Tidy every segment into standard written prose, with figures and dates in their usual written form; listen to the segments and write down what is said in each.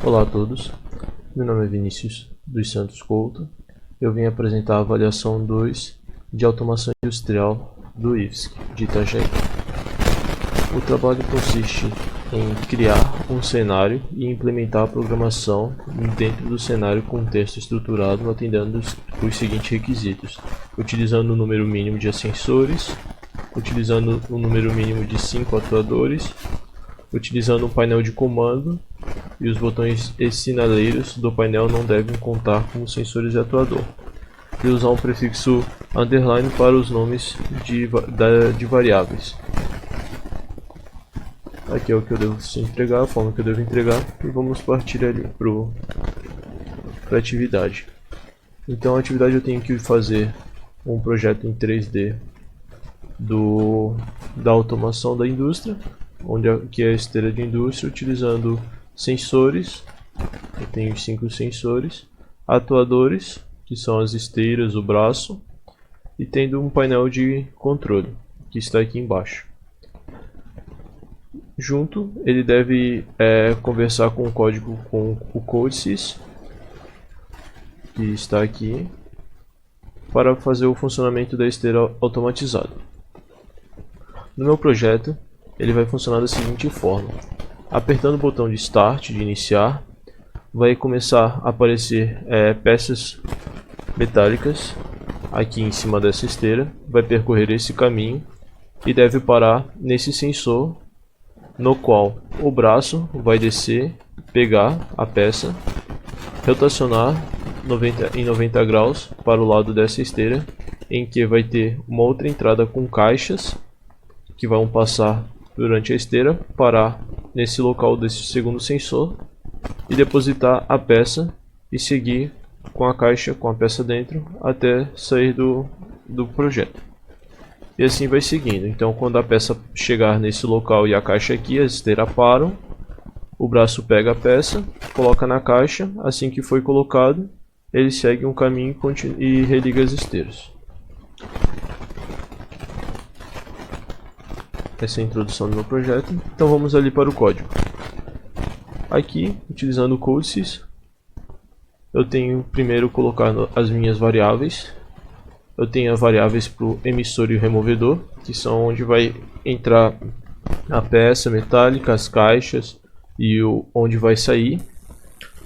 Olá a todos, meu nome é Vinícius dos Santos Couto. Eu vim apresentar a avaliação 2 de automação industrial do IFSC de Itajaí. O trabalho consiste em criar um cenário e implementar a programação dentro do cenário com um texto estruturado atendendo os seguintes requisitos: utilizando o número mínimo de sensores, utilizando o número mínimo de 5 atuadores, utilizando um painel de comando, e os botões e sinaleiros do painel não devem contar como sensores de atuador, e usar um prefixo underline para os nomes de variáveis. Aqui é o que eu devo entregar, a forma que eu devo entregar, e vamos partir ali para a atividade. Então, a atividade eu tenho que fazer um projeto em 3D da automação da indústria, que é a esteira de indústria, utilizando sensores. Eu tenho 5 sensores, atuadores, que são as esteiras, o braço, e tendo um painel de controle, que está aqui embaixo. Junto, ele deve conversar com o código com o CodeSys, que está aqui, para fazer o funcionamento da esteira automatizada. No meu projeto, ele vai funcionar da seguinte forma: apertando o botão de Start, de iniciar, vai começar a aparecer peças metálicas aqui em cima dessa esteira, vai percorrer esse caminho e deve parar nesse sensor, no qual o braço vai descer, pegar a peça, rotacionar em 90 graus para o lado dessa esteira, em que vai ter uma outra entrada com caixas que vão passar durante a esteira, parar nesse local desse segundo sensor e depositar a peça e seguir com a caixa com a peça dentro até sair do projeto. E assim vai seguindo. Então, quando a peça chegar nesse local e a caixa aqui, as esteiras param, o braço pega a peça, coloca na caixa. Assim que foi colocado, ele segue um caminho e religa as esteiras. Essa é a introdução do meu projeto. Então vamos ali para o código. Aqui, utilizando o CodeSys, eu tenho primeiro colocar as minhas variáveis. Eu tenho as variáveis para o emissor e o removedor, que são onde vai entrar a peça metálica, as caixas e onde vai sair.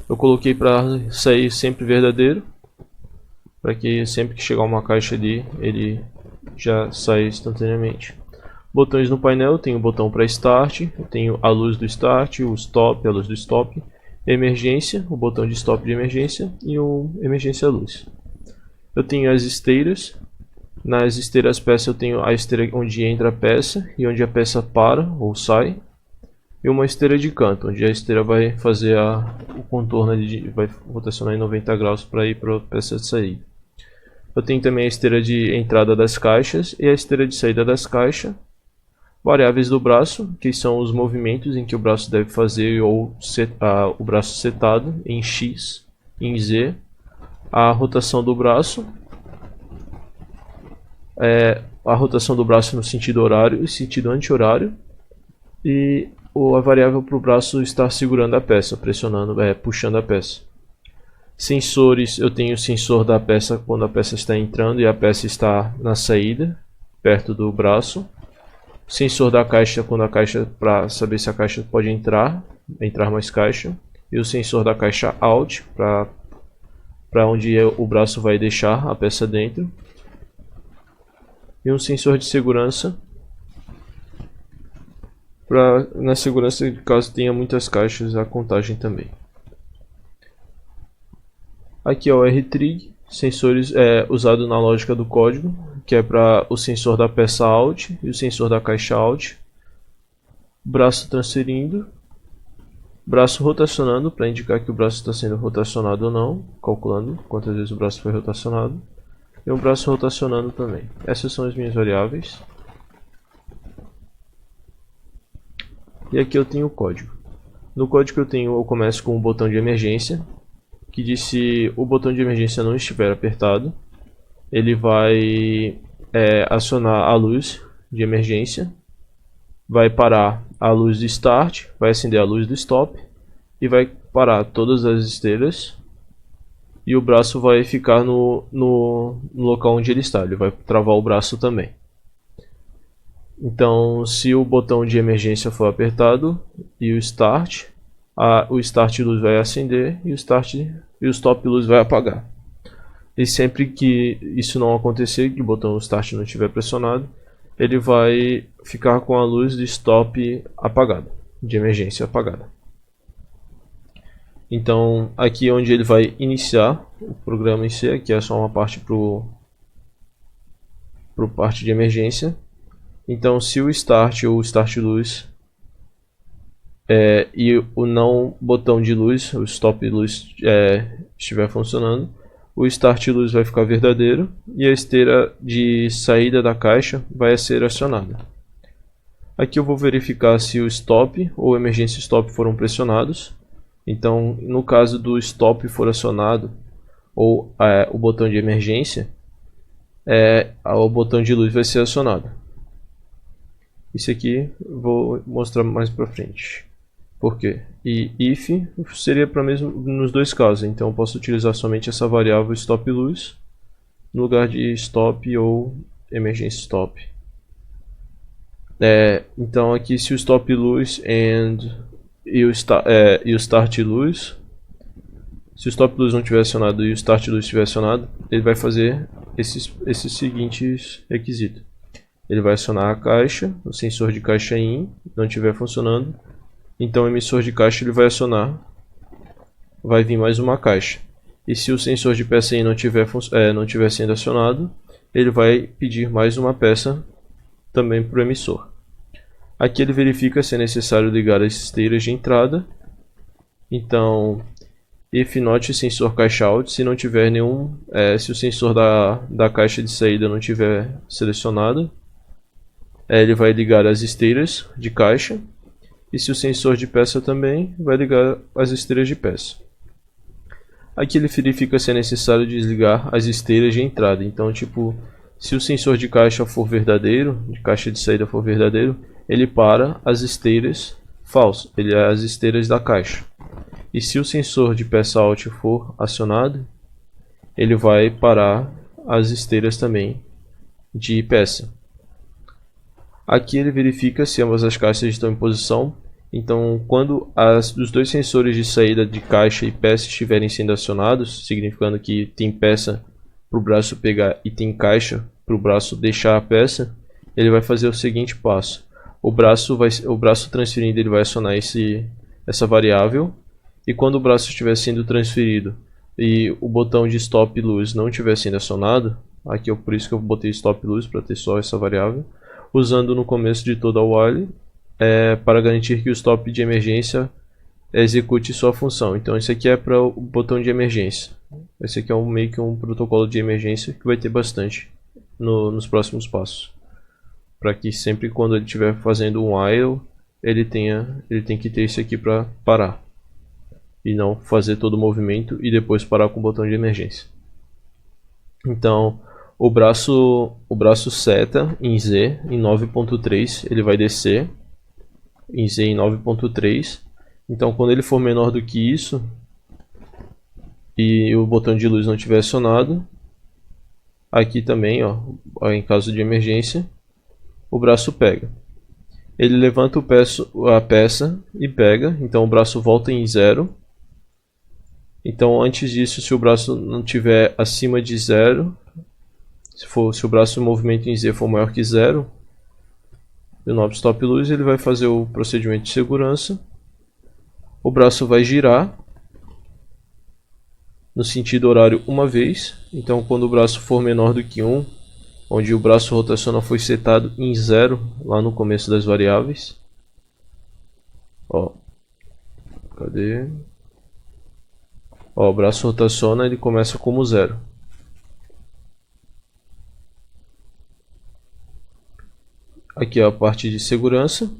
Eu coloquei para sair sempre verdadeiro, para que sempre que chegar uma caixa ali, ele já saia instantaneamente. Botões no painel: eu tenho o botão para Start, eu tenho a luz do Start, o Stop, a luz do Stop, emergência, o botão de Stop de emergência e o emergência luz. Eu tenho as esteiras. Nas esteiras peça eu tenho a esteira onde entra a peça e onde a peça para ou sai, e uma esteira de canto, onde a esteira vai fazer o contorno, vai rotacionar em 90 graus para ir para a peça de saída. Eu tenho também a esteira de entrada das caixas e a esteira de saída das caixas. Variáveis do braço, que são os movimentos em que o braço deve fazer, ou o braço setado em X, em Z. A rotação do braço, a rotação do braço no sentido horário e sentido anti-horário, e a variável para o braço estar segurando a peça, pressionando, puxando a peça. Sensores: eu tenho o sensor da peça quando a peça está entrando e a peça está na saída, perto do braço. Sensor da caixa quando a caixa, para saber se a caixa pode entrar mais caixa. E o sensor da caixa Out, para onde o braço vai deixar a peça dentro. E um sensor de segurança, na segurança caso tenha muitas caixas, a contagem também. Aqui é o R-Trig, sensores usado na lógica do código, que é para o sensor da peça Out e o sensor da caixa Out. Braço transferindo, braço rotacionando para indicar que o braço está sendo rotacionado ou não, calculando quantas vezes o braço foi rotacionado, e um braço rotacionando também. Essas são as minhas variáveis. E aqui eu tenho o código. No código eu começo com o botão de emergência, que diz: se o botão de emergência não estiver apertado, ele vai acionar a luz de emergência, vai parar a luz do Start, vai acender a luz do Stop e vai parar todas as esteiras. E o braço vai ficar no local onde ele está, ele vai travar o braço também. Então, se o botão de emergência for apertado e o Start luz vai acender e o Stop luz vai apagar. E sempre que isso não acontecer, que o botão Start não estiver pressionado, ele vai ficar com a luz de Stop apagada, de emergência apagada. Então, aqui é onde ele vai iniciar o programa em si, aqui é só uma parte para parte de emergência. Então, se o Start ou o Start luz e o não botão de luz, o Stop luz estiver funcionando, o Start luz vai ficar verdadeiro e a esteira de saída da caixa vai ser acionada. Aqui eu vou verificar se o Stop ou Emergência Stop foram pressionados. Então, no caso do Stop for acionado ou o botão de emergência, o botão de luz vai ser acionado. Isso aqui eu vou mostrar mais para frente. Por quê? E if seria para mesmo nos dois casos. Então eu posso utilizar somente essa variável Stop luz no lugar de Stop ou Emergência Stop. Então aqui se o Stop luz e o Start luz, se o Stop luz não tiver acionado e o Start luz estiver acionado, ele vai fazer esses seguintes requisitos. Ele vai acionar a caixa, o sensor de caixa IN não estiver funcionando, então o emissor de caixa ele vai acionar, vai vir mais uma caixa. E se o sensor de peça IN não tiver sendo acionado, ele vai pedir mais uma peça também para o emissor. Aqui ele verifica se é necessário ligar as esteiras de entrada. Então, if not sensor caixa out, se não tiver nenhum, se o sensor da caixa de saída não tiver selecionado, ele vai ligar as esteiras de caixa. E se o sensor de peça também, vai ligar as esteiras de peça. Aqui ele verifica se é necessário desligar as esteiras de entrada. Então, tipo, se o sensor de caixa for verdadeiro, de caixa de saída for verdadeiro, ele para as esteiras falsas, as esteiras da caixa. E se o sensor de peça out for acionado, ele vai parar as esteiras também de peça. Aqui ele verifica se ambas as caixas estão em posição. Então, quando os dois sensores de saída de caixa e peça estiverem sendo acionados, significando que tem peça para o braço pegar e tem caixa para o braço deixar a peça, ele vai fazer o seguinte passo. O braço transferindo ele vai acionar essa variável, e quando o braço estiver sendo transferido e o botão de Stop luz não estiver sendo acionado, aqui é por isso que eu botei Stop luz para ter só essa variável, usando no começo de toda a while, para garantir que o stop de emergência execute sua função. Então isso aqui é para o botão de emergência. Esse aqui é meio que um protocolo de emergência que vai ter bastante nos próximos passos. Para que sempre quando ele estiver fazendo um while, ele tem que ter isso aqui para parar. E não fazer todo o movimento e depois parar com o botão de emergência. Então, o braço seta em Z em 9.3, ele vai descer em Z em 9.3. Então, quando ele for menor do que isso e o botão de luz não estiver acionado, aqui também, em caso de emergência, o braço pega. Ele levanta a peça e pega, então o braço volta em 0. Então, antes disso, se o braço não estiver acima de 0, se o braço em movimento em Z for maior que 0, o novo stop luz, ele vai fazer o procedimento de segurança. O braço vai girar no sentido horário uma vez. Então, quando o braço for menor do que 1, onde o braço rotacional foi setado em 0 lá no começo das variáveis. Cadê? O braço rotaciona, ele começa como 0. Aqui é a parte de segurança.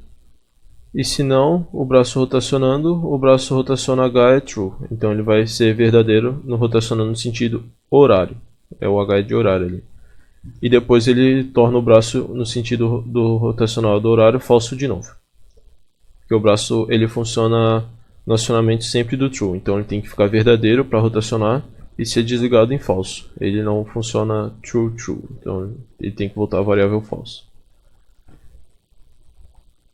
E se não, o braço rotaciona H é true. Então ele vai ser verdadeiro no rotacionando no sentido horário. É o H de horário ali. E depois ele torna o braço no sentido do rotacional do horário falso de novo. Porque o braço ele funciona no acionamento sempre do true. Então ele tem que ficar verdadeiro para rotacionar e ser desligado em falso. Ele não funciona true true. Então ele tem que voltar a variável false.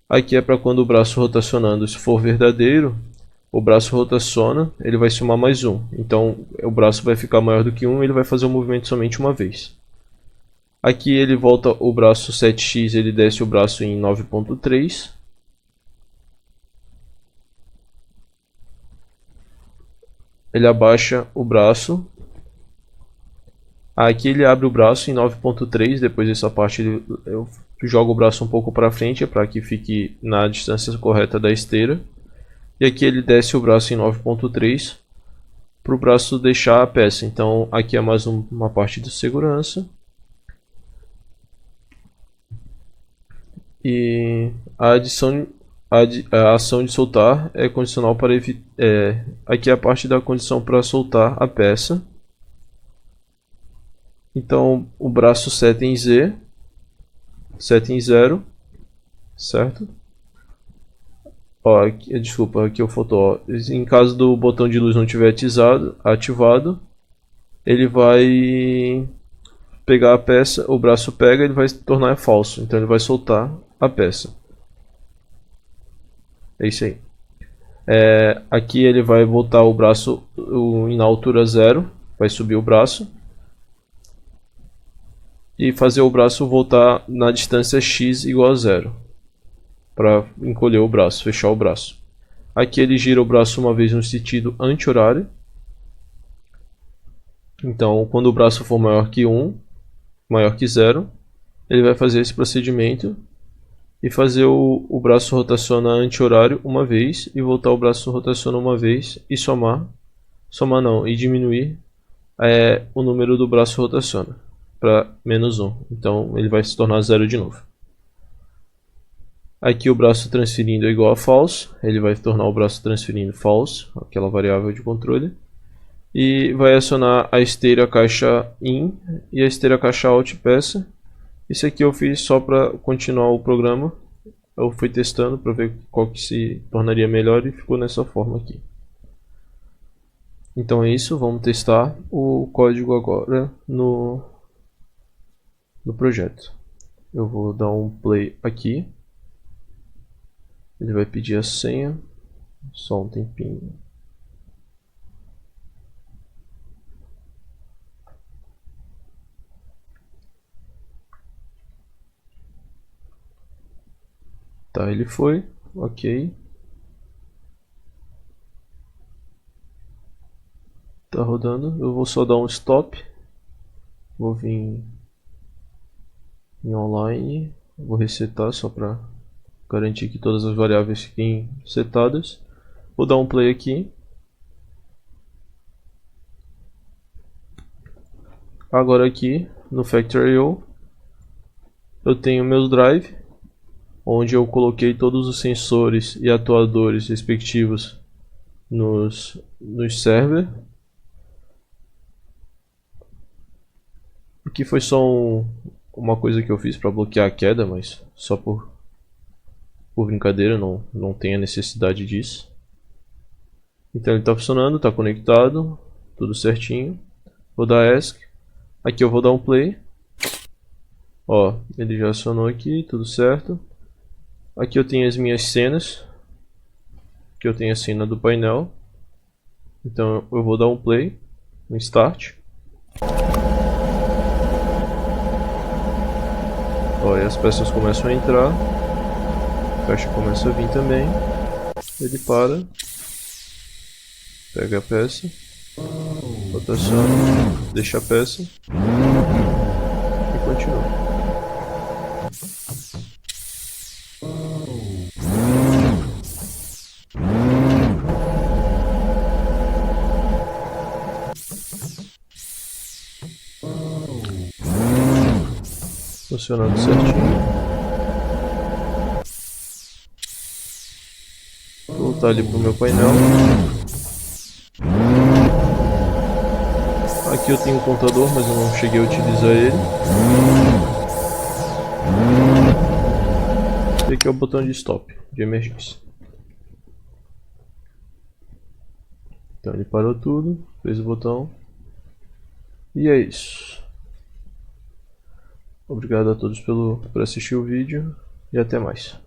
Aqui é para quando o braço rotacionando, se for verdadeiro, o braço rotaciona, ele vai somar mais 1. Então o braço vai ficar maior do que 1 e ele vai fazer o movimento somente uma vez. Aqui ele volta o braço 7x, ele desce o braço em 9.3. Ele abaixa o braço. Aqui ele abre o braço em 9.3, depois dessa parte eu jogo o braço um pouco para frente, para que fique na distância correta da esteira. E aqui ele desce o braço em 9.3 para o braço deixar a peça. Então aqui é mais uma parte de segurança. E a ação de soltar é condicional para evitar. Aqui é a parte da condição para soltar a peça. Então o braço seta em Z, seta em 0, certo? Ó, aqui, desculpa, aqui eu faltou. Em caso do botão de luz não estiver ativado, ele vai pegar a peça, o braço pega, ele vai se tornar falso, então ele vai soltar a peça. É isso aí. Aqui ele vai voltar o braço na altura 0, vai subir o braço e fazer o braço voltar na distância x igual a 0 para encolher o braço, fechar o braço. Aqui ele gira o braço uma vez no sentido anti-horário. Então, quando o braço for maior que 1, maior que 0, ele vai fazer esse procedimento e fazer o braço rotacionar anti-horário uma vez e voltar o braço rotaciona uma vez e somar não, e diminuir o número do braço rotaciona para menos 1. Então ele vai se tornar 0 de novo. Aqui o braço transferindo é igual a false, ele vai tornar o braço transferindo false, aquela variável de controle. E vai acionar a esteira caixa in e a esteira caixa out peça. Isso aqui eu fiz só para continuar o programa. Eu fui testando para ver qual que se tornaria melhor e ficou nessa forma aqui. Então é isso, vamos testar o código agora no projeto. Eu vou dar um play aqui. Ele vai pedir a senha, só um tempinho. Tá, ele foi, ok. Tá rodando, eu vou só dar um stop. Vou vir em online, vou resetar só para garantir que todas as variáveis fiquem setadas. Vou dar um play aqui. Agora aqui no Factory.io eu tenho meus drive, onde eu coloquei todos os sensores e atuadores respectivos nos server. Aqui foi só uma coisa que eu fiz para bloquear a queda, mas só por brincadeira, não tem a necessidade disso. Então ele está funcionando, está conectado, tudo certinho. Vou dar ESC. Aqui eu vou dar um play. Ó, ele já acionou aqui, tudo certo. Aqui eu tenho as minhas cenas. Aqui eu tenho a cena do painel. Então eu vou dar um play no start. Ó, e as peças começam a entrar. A caixa começa a vir também. Ele para. Pega a peça. Rotaciona. Deixa a peça. E continua. Funcionando certinho. Vou voltar ali para o meu painel. Aqui eu tenho um contador, mas eu não cheguei a utilizar ele. E aqui é o botão de stop, de emergência. Então ele parou tudo, fez o botão. E é isso. Obrigado a todos por assistir o vídeo e até mais.